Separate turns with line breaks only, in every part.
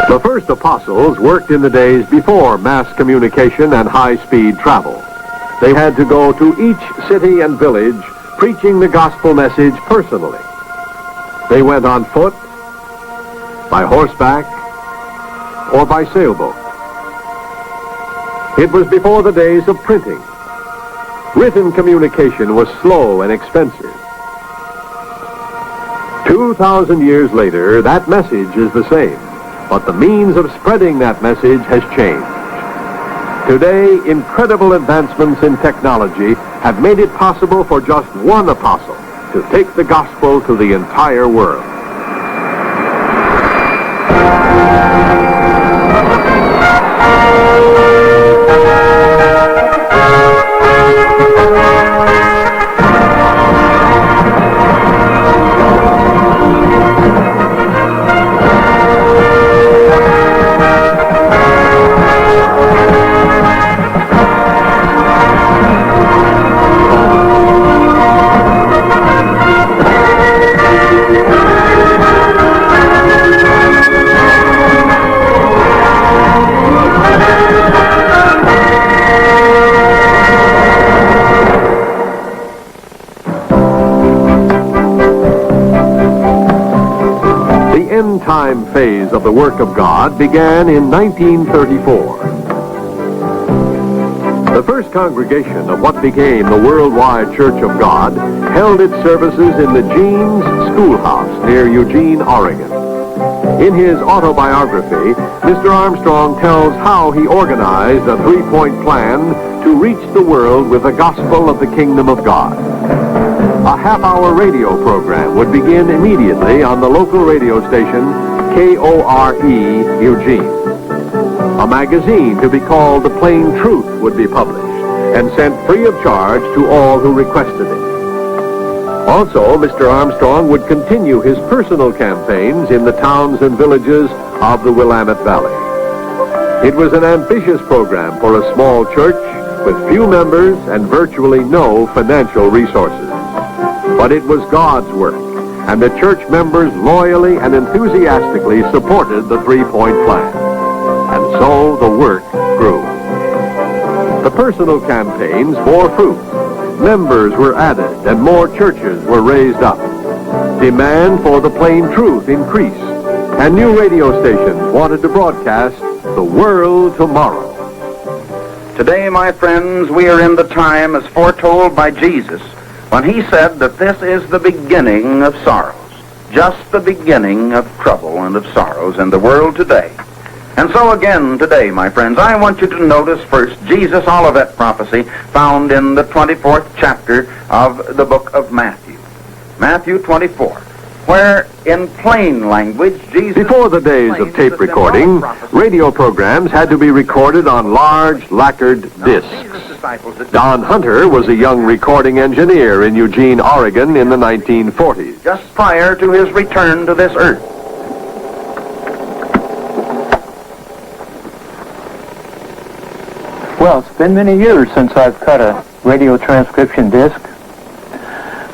The first apostles worked in the days before mass communication and high-speed travel. They had to go to each city and village preaching the gospel message personally. They went on foot, by horseback, or by sailboat. It was before the days of printing. Written communication was slow and expensive. 2,000 years later, that message is the same, but the means of spreading that message has changed. Today, incredible advancements in technology have made it possible for just one apostle to take the gospel to the entire world. Time phase of the work of God began in 1934. The first congregation of what became the Worldwide Church of God held its services in the Jeans Schoolhouse near Eugene, Oregon. In his autobiography, Mr. Armstrong tells how he organized a three-point plan to reach the world with the gospel of the kingdom of God. A half-hour radio program would begin immediately on the local radio station KORE Eugene. A magazine to be called The Plain Truth would be published and sent free of charge to all who requested it. Also, Mr. Armstrong would continue his personal campaigns in the towns and villages of the Willamette Valley. It was an ambitious program for a small church with few members and virtually no financial resources. But it was God's work, and the church members loyally and enthusiastically supported the three-point plan. And so the work grew. The personal campaigns bore fruit. Members were added, and more churches were raised up. Demand for the plain truth increased, and new radio stations wanted to broadcast the world tomorrow.
Today, my friends, we are in the time as foretold by Jesus, when he said that this is the beginning of sorrows, just the beginning of trouble and of sorrows in the world today. And so again today, my friends, I want you to notice first Jesus Olivet prophecy found in the 24th chapter of the book of Matthew. Matthew 24, where in plain language Jesus...
Before the days of tape recording, radio programs had to be recorded on large lacquered discs. Don Hunter was a young recording engineer in Eugene, Oregon in the 1940s.
Just prior to his return to this earth.
Well, it's been many years since I've cut a radio transcription disc.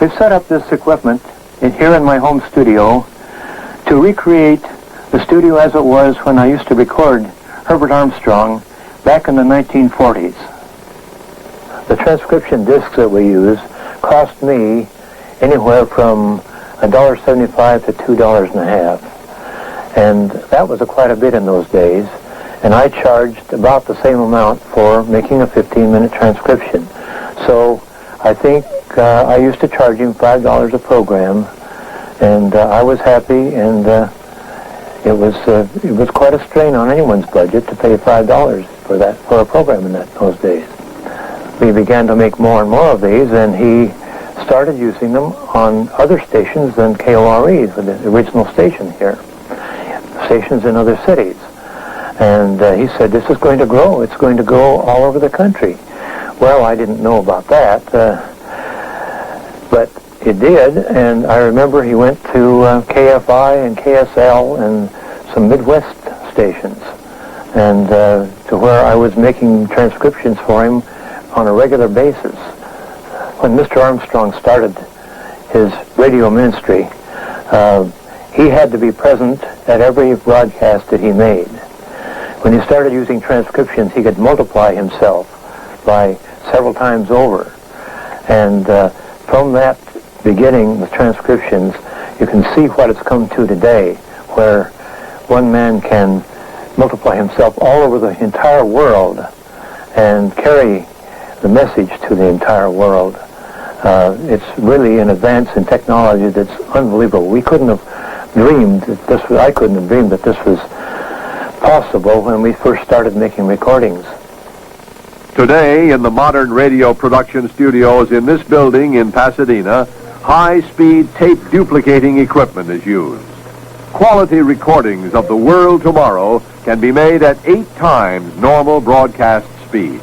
We've set up this equipment here in my home studio to recreate the studio as it was when I used to record Herbert Armstrong back in the 1940s. The transcription discs that we use cost me anywhere from $1.75 to $2.50. And that was quite a bit in those days. And I charged about the same amount for making a 15-minute transcription. So I think I used to charge him $5 a program, and I was happy, and it was quite a strain on anyone's budget to pay $5 for a program in those days. We began to make more and more of these, and he started using them on other stations than KORE, the original station here, stations in other cities. And he said, this is going to grow. It's going to go all over the country. Well, I didn't know about that, but it did. And I remember he went to KFI and KSL and some Midwest stations, and to where I was making transcriptions for him on a regular basis. When Mr. Armstrong started his radio ministry, he had to be present at every broadcast that he made. When he started using transcriptions, he could multiply himself by several times over. And from that beginning with transcriptions, you can see what it's come to today, where one man can multiply himself all over the entire world and carry the message to the entire world. It's really an advance in technology that's unbelievable. We couldn't have dreamed that this was, I couldn't have dreamed that this was possible when we first started making recordings.
Today, in the modern radio production studios in this building in Pasadena, high-speed tape duplicating equipment is used. Quality recordings of the world tomorrow can be made at 8 times normal broadcast speed.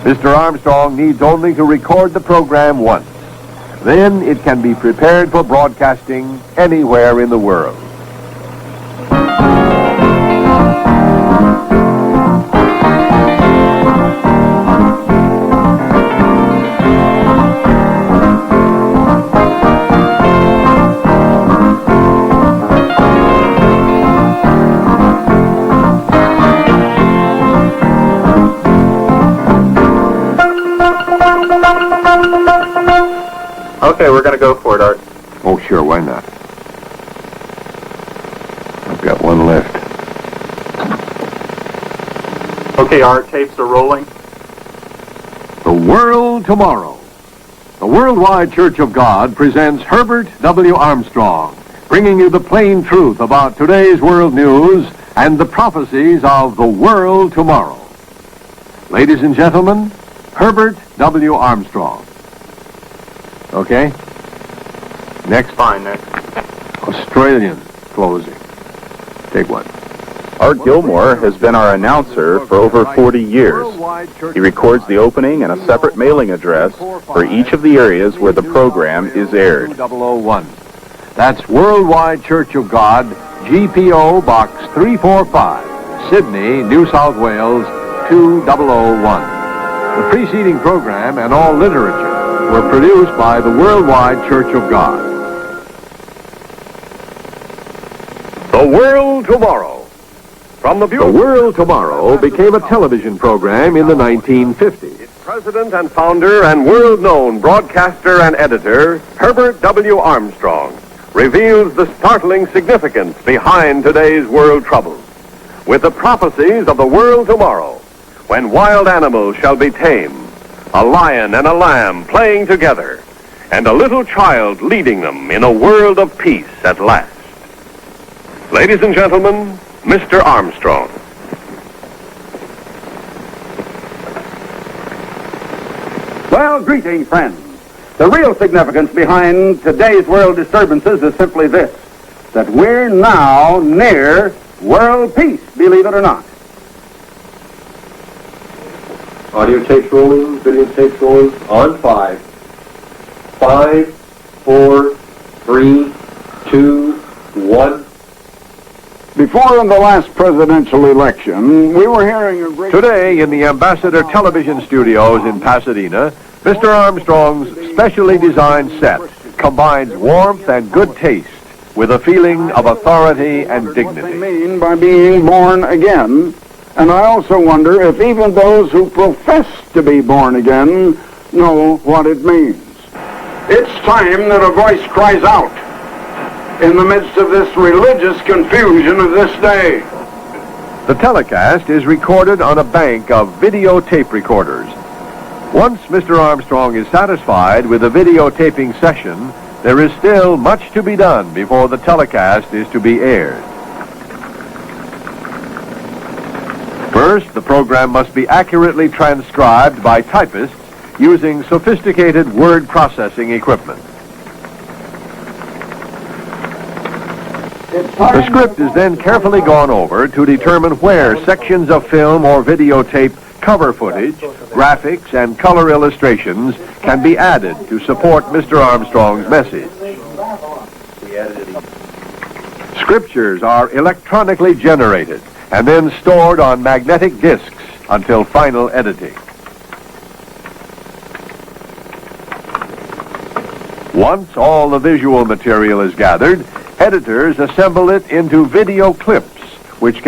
Mr. Armstrong needs only to record the program once. Then it can be prepared for broadcasting anywhere in the world.
Okay, we're going to go for it, Art.
Oh, sure, why not? I've got one left.
Okay, Art, tapes are rolling.
The World Tomorrow. The Worldwide Church of God presents Herbert W. Armstrong, bringing you the plain truth about today's world news and the prophecies of the world tomorrow. Ladies and gentlemen, Herbert W. Armstrong. Okay? Next.
Fine, next.
Australian closing. Take one.
Art Gilmore has been our announcer for over 40 years. He records the opening and a separate mailing address for each of the areas where the program is aired.
001. That's Worldwide Church of God, GPO Box 345, Sydney, New South Wales, 2001. The preceding program and all literature were produced by the Worldwide Church of God. The World Tomorrow. From the World Tomorrow became a television program in the 1950s. Its president and founder and world-known broadcaster and editor, Herbert W. Armstrong, reveals the startling significance behind today's world troubles, with the prophecies of the world tomorrow, when wild animals shall be tamed, a lion and a lamb playing together, and a little child leading them in a world of peace at last. Ladies and gentlemen, Mr. Armstrong.
Well, greeting, friends. The real significance behind today's world disturbances is simply this, that we're now near world peace, believe it or not.
Audio tapes rolling, video tapes rolling, on 5. 5, 4, 3, 2, 1.
Before the last presidential election, we were hearing a great...
Today, in the Ambassador Television Studios in Pasadena, Mr. Armstrong's specially designed set combines warmth and good taste with a feeling of authority and
What they
dignity.
mean by being born again. And I also wonder if even those who profess to be born again know what it means. It's time that a voice cries out in the midst of this religious confusion of this day.
The telecast is recorded on a bank of videotape recorders. Once Mr. Armstrong is satisfied with the videotaping session, there is still much to be done before the telecast is to be aired. First, the program must be accurately transcribed by typists using sophisticated word processing equipment. The script is then carefully gone over to determine where sections of film or videotape cover footage, graphics, and color illustrations can be added to support Mr. Armstrong's message. Scriptures are electronically generated and then stored on magnetic discs until final editing. Once all the visual material is gathered, Editors assemble it into video clips, which can